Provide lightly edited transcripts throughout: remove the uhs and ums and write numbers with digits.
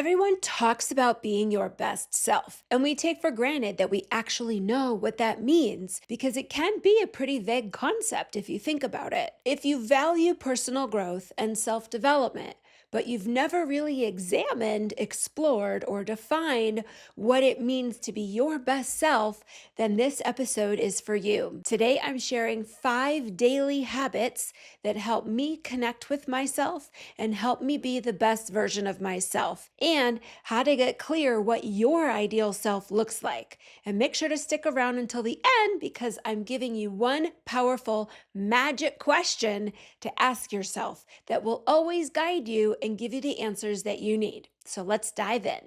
Everyone talks about being your best self, and we take for granted that we actually know what that means because it can be a pretty vague concept if you think about it. If you value personal growth and self development, but you've never really examined, explored, or defined what it means to be your best self, then this episode is for you. Today, I'm sharing 5 daily habits that help me connect with myself and help me be the best version of myself, and how to get clear what your ideal self looks like. And make sure to stick around until the end because I'm giving you one powerful magic question to ask yourself that will always guide you and give you the answers that you need. So let's dive in.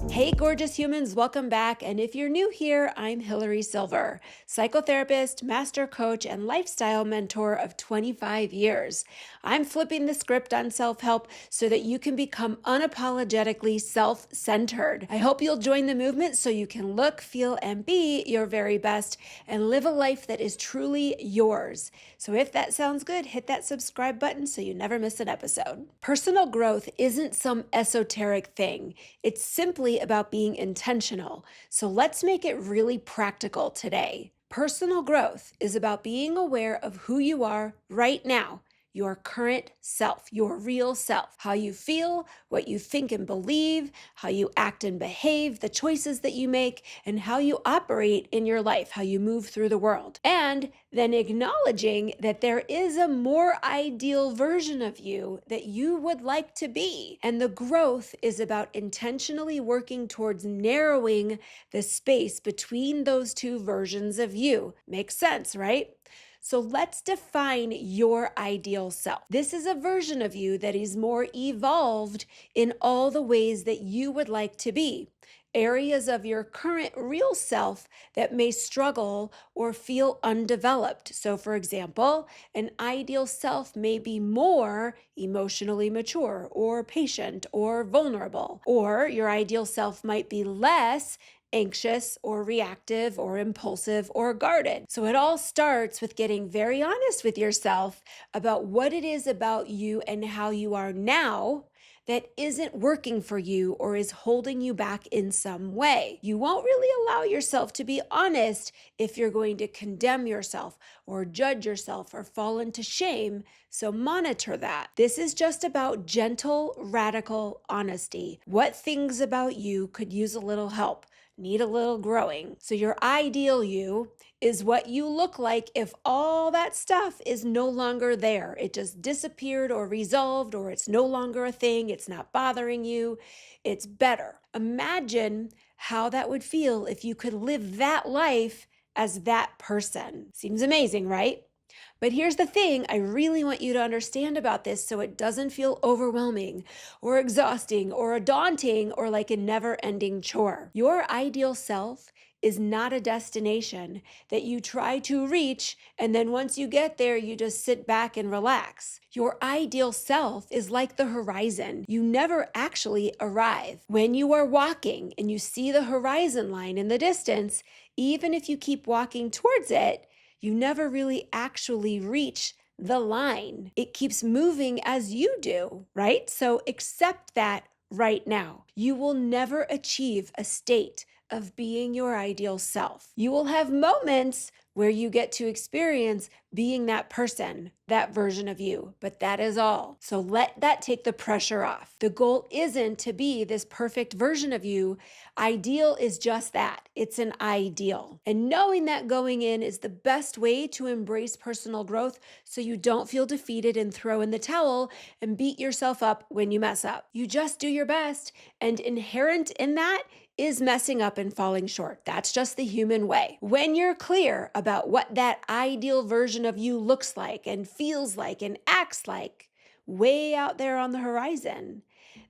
Hey, gorgeous humans, welcome back. And if you're new here, I'm Hilary Silver, psychotherapist, master coach, and lifestyle mentor of 25 years. I'm flipping the script on self-help so that you can become unapologetically self-centered. I hope you'll join the movement so you can look, feel, and be your very best and live a life that is truly yours. So if that sounds good, hit that subscribe button so you never miss an episode. Personal growth isn't some esoteric thing. It's simply about being intentional. So let's make it really practical today. Personal growth is about being aware of who you are right now, your current self, your real self, how you feel, what you think and believe, how you act and behave, the choices that you make, and how you operate in your life, how you move through the world. And then acknowledging that there is a more ideal version of you that you would like to be. And the growth is about intentionally working towards narrowing the space between those two versions of you. Makes sense, right? So let's define your ideal self. This is a version of you that is more evolved in all the ways that you would like to be. Areas of your current real self that may struggle or feel undeveloped. So, for example, an ideal self may be more emotionally mature or patient or vulnerable, or your ideal self might be less anxious or reactive or impulsive or guarded. So it all starts with getting very honest with yourself about what it is about you and how you are now that isn't working for you or is holding you back in some way. You won't really allow yourself to be honest if you're going to condemn yourself or judge yourself or fall into shame. So monitor that. This is just about gentle, radical honesty. What things about you could use a little help? Need a little growing. So your ideal you is what you look like if all that stuff is no longer there. It just disappeared or resolved, or it's no longer a thing. It's not bothering you. It's better. Imagine how that would feel if you could live that life as that person. Seems amazing, right? But here's the thing I really want you to understand about this so it doesn't feel overwhelming or exhausting or daunting or like a never-ending chore. Your ideal self is not a destination that you try to reach, and then once you get there, you just sit back and relax. Your ideal self is like the horizon. You never actually arrive. When you are walking and you see the horizon line in the distance, even if you keep walking towards it, you never really actually reach the line. It keeps moving as you do, right? So accept that right now. You will never achieve a state of being your ideal self. You will have moments where you get to experience being that person, that version of you, but that is all. So let that take the pressure off. The goal isn't to be this perfect version of you. Ideal is just that. It's an ideal. And knowing that going in is the best way to embrace personal growth so you don't feel defeated and throw in the towel and beat yourself up when you mess up. You just do your best, and inherent in that is messing up and falling short. That's just the human way. When you're clear about what that ideal version of you looks like and feels like and acts like way out there on the horizon,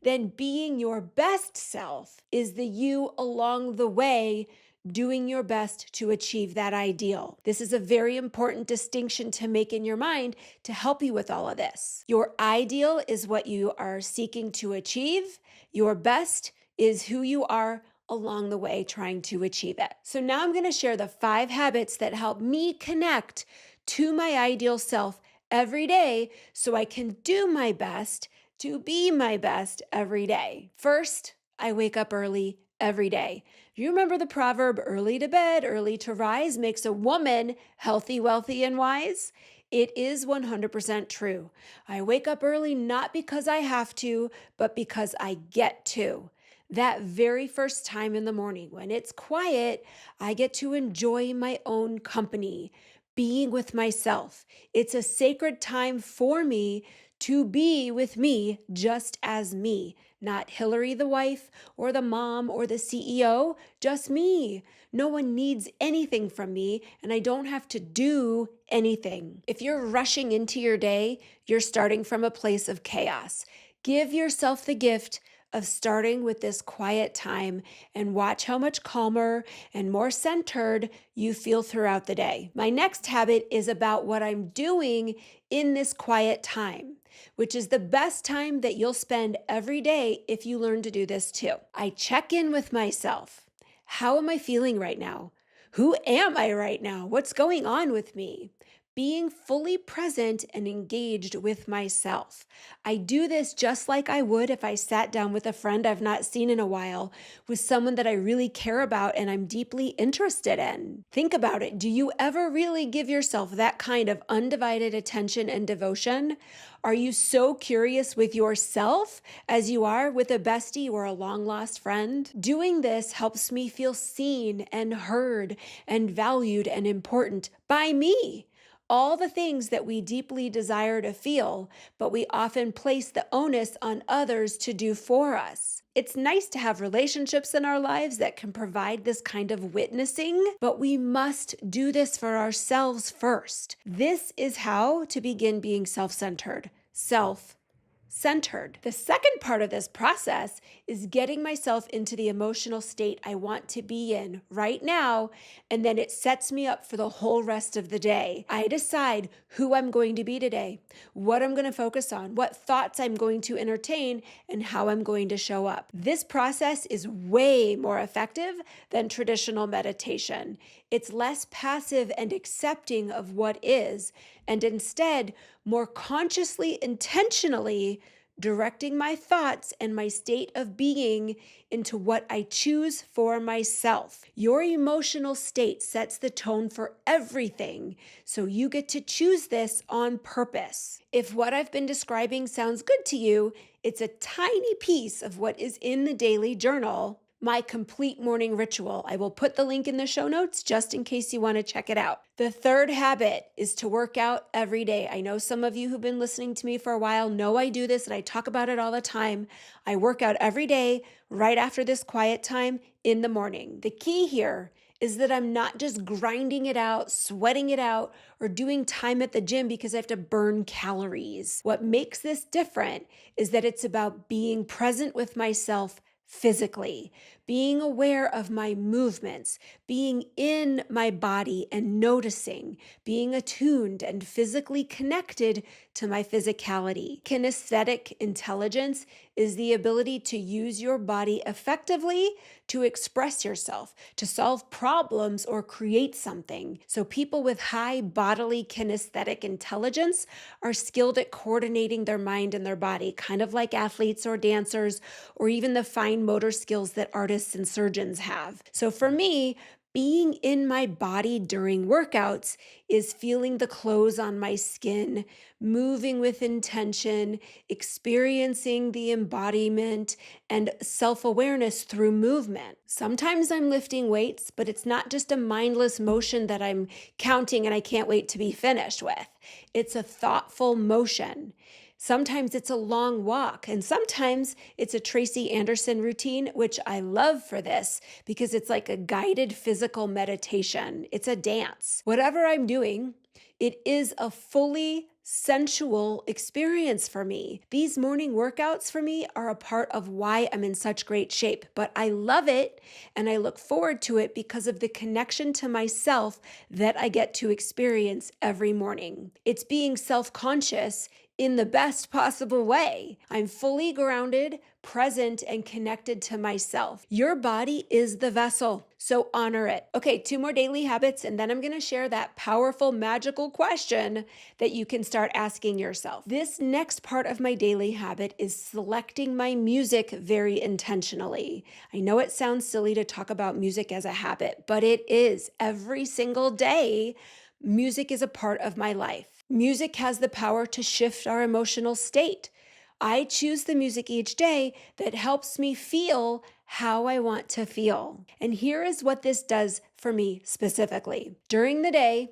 then being your best self is the you along the way doing your best to achieve that ideal. This is a very important distinction to make in your mind to help you with all of this. Your ideal is what you are seeking to achieve. Your best is who you are along the way trying to achieve it. So now I'm going to share the 5 habits that help me connect to my ideal self every day so I can do my best to be my best every day. First, I wake up early every day. You remember the proverb, early to bed, early to rise makes a woman healthy, wealthy, and wise? It is 100% true. I wake up early not because I have to, but because I get to. That very first time in the morning when it's quiet, I get to enjoy my own company, being with myself. It's a sacred time for me to be with me just as me, not Hilary the wife or the mom or the CEO, just me. No one needs anything from me, and I don't have to do anything. If you're rushing into your day, you're starting from a place of chaos. Give yourself the gift of starting with this quiet time and watch how much calmer and more centered you feel throughout the day. My next habit is about what I'm doing in this quiet time, which is the best time that you'll spend every day if you learn to do this too. I check in with myself. How am I feeling right now? Who am I right now? What's going on with me? Being fully present and engaged with myself. I do this just like I would if I sat down with a friend I've not seen in a while, with someone that I really care about and I'm deeply interested in. Think about it. Do you ever really give yourself that kind of undivided attention and devotion? Are you so curious with yourself as you are with a bestie or a long-lost friend? Doing this helps me feel seen and heard and valued and important by me. All the things that we deeply desire to feel, but we often place the onus on others to do for us. It's nice to have relationships in our lives that can provide this kind of witnessing, but we must do this for ourselves first. This is how to begin being self-centered. Self-centered. The second part of this process is getting myself into the emotional state I want to be in right now, and then it sets me up for the whole rest of the day. I decide who I'm going to be today, what I'm going to focus on, what thoughts I'm going to entertain, and how I'm going to show up. This process is way more effective than traditional meditation. It's less passive and accepting of what is, and instead more consciously, intentionally directing my thoughts and my state of being into what I choose for myself. Your emotional state sets the tone for everything, so you get to choose this on purpose. If what I've been describing sounds good to you, it's a tiny piece of what is in the daily journal, my complete morning ritual. I will put the link in the show notes just in case you want to check it out. The third habit is to work out every day. I know some of you who've been listening to me for a while know I do this and I talk about it all the time. I work out every day right after this quiet time in the morning. The key here is that I'm not just grinding it out, sweating it out, or doing time at the gym because I have to burn calories. What makes this different is that it's about being present with myself physically, being aware of my movements, being in my body and noticing, being attuned and physically connected to my physicality. Kinesthetic intelligence is the ability to use your body effectively to express yourself, to solve problems or create something. So people with high bodily kinesthetic intelligence are skilled at coordinating their mind and their body, kind of like athletes or dancers, or even the fine motor skills that artists and surgeons have. So for me, being in my body during workouts is feeling the clothes on my skin, moving with intention, experiencing the embodiment and self-awareness through movement. Sometimes I'm lifting weights, but it's not just a mindless motion that I'm counting and I can't wait to be finished with. It's a thoughtful motion. Sometimes it's a long walk, and sometimes it's a Tracy Anderson routine, which I love for this because it's like a guided physical meditation. It's a dance. Whatever I'm doing, it is a fully sensual experience for me. These morning workouts for me are a part of why I'm in such great shape, but I love it and I look forward to it because of the connection to myself that I get to experience every morning. It's being self-conscious in the best possible way. I'm fully grounded, present, and connected to myself. Your body is the vessel. So honor it. Okay, 2 more daily habits, and then I'm going to share that powerful, magical question that you can start asking yourself. This next part of my daily habit is selecting my music very intentionally. I know it sounds silly to talk about music as a habit, but it is. Every single day, music is a part of my life. Music has the power to shift our emotional state. I choose the music each day that helps me feel how I want to feel. And here is what this does for me specifically. During the day,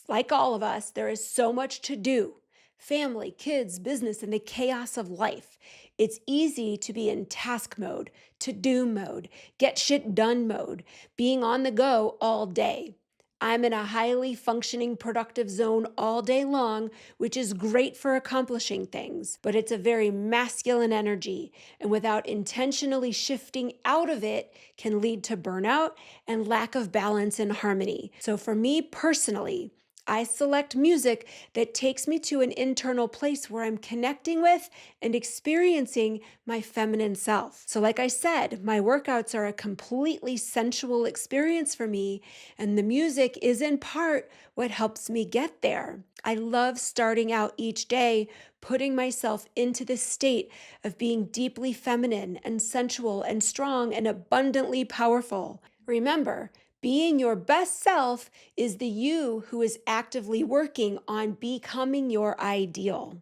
like all of us, there is so much to do. Family, kids, business, and the chaos of life. It's easy to be in task mode, to-do mode, get shit done mode, being on the go all day. I'm in a highly functioning, productive zone all day long, which is great for accomplishing things, but it's a very masculine energy, and without intentionally shifting out of it can lead to burnout and lack of balance and harmony. So for me personally, I select music that takes me to an internal place where I'm connecting with and experiencing my feminine self. So like I said, my workouts are a completely sensual experience for me, and the music is in part what helps me get there. I love starting out each day, putting myself into this state of being deeply feminine and sensual and strong and abundantly powerful. Remember, being your best self is the you who is actively working on becoming your ideal.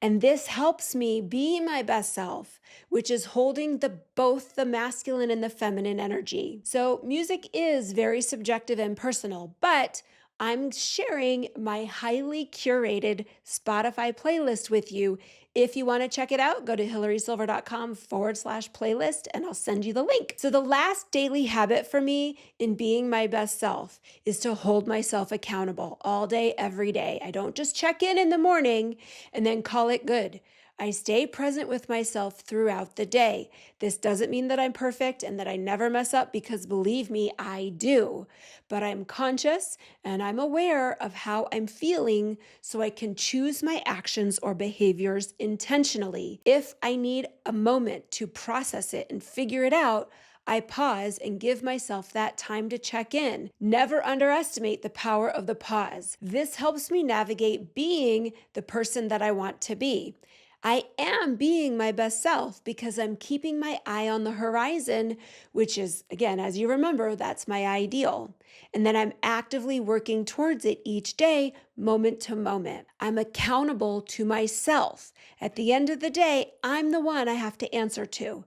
And this helps me be my best self, which is holding both the masculine and the feminine energy. So music is very subjective and personal, but I'm sharing my highly curated Spotify playlist with you. If you want to check it out, go to hilarysilver.com/playlist and I'll send you the link. So the last daily habit for me in being my best self is to hold myself accountable all day, every day. I don't just check in the morning and then call it good. I stay present with myself throughout the day. This doesn't mean that I'm perfect and that I never mess up, because believe me, I do. But I'm conscious and I'm aware of how I'm feeling so I can choose my actions or behaviors intentionally. If I need a moment to process it and figure it out, I pause and give myself that time to check in. Never underestimate the power of the pause. This helps me navigate being the person that I want to be. I am being my best self because I'm keeping my eye on the horizon, which is, again, as you remember, that's my ideal. And then I'm actively working towards it each day, moment to moment. I'm accountable to myself. At the end of the day, I'm the one I have to answer to.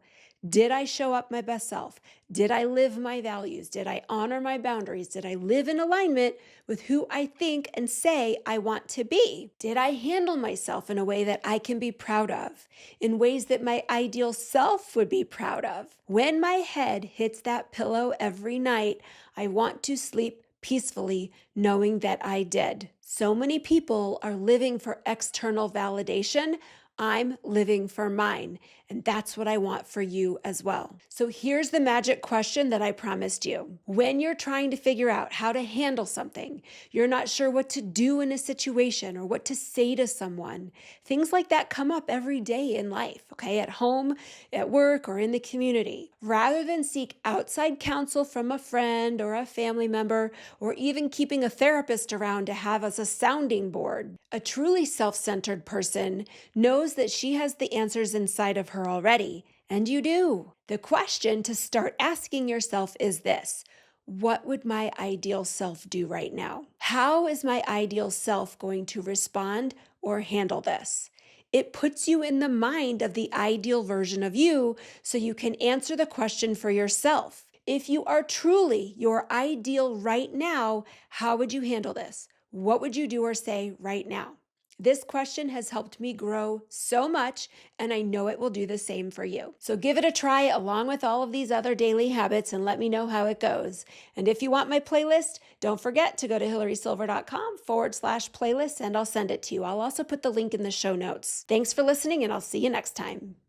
Did I show up my best self? Did I live my values? Did I honor my boundaries? Did I live in alignment with who I think and say I want to be? Did I handle myself in a way that I can be proud of, in ways that my ideal self would be proud of? When my head hits that pillow every night, I want to sleep peacefully, knowing that I did. So many people are living for external validation. I'm living for mine, and that's what I want for you as well. So here's the magic question that I promised you. When you're trying to figure out how to handle something, you're not sure what to do in a situation or what to say to someone. Things like that come up every day in life, okay? At home, at work, or in the community. Rather than seek outside counsel from a friend or a family member, or even keeping a therapist around to have as a sounding board, a truly self-centered person knows that she has the answers inside of her already, and you do. The question to start asking yourself is this: what would my ideal self do right now? How is my ideal self going to respond or handle this? It puts you in the mind of the ideal version of you so you can answer the question for yourself. If you are truly your ideal right now, how would you handle this? What would you do or say right now? This question has helped me grow so much, and I know it will do the same for you. So give it a try along with all of these other daily habits and let me know how it goes. And if you want my playlist, don't forget to go to hilarysilver.com/playlist and I'll send it to you. I'll also put the link in the show notes. Thanks for listening, and I'll see you next time.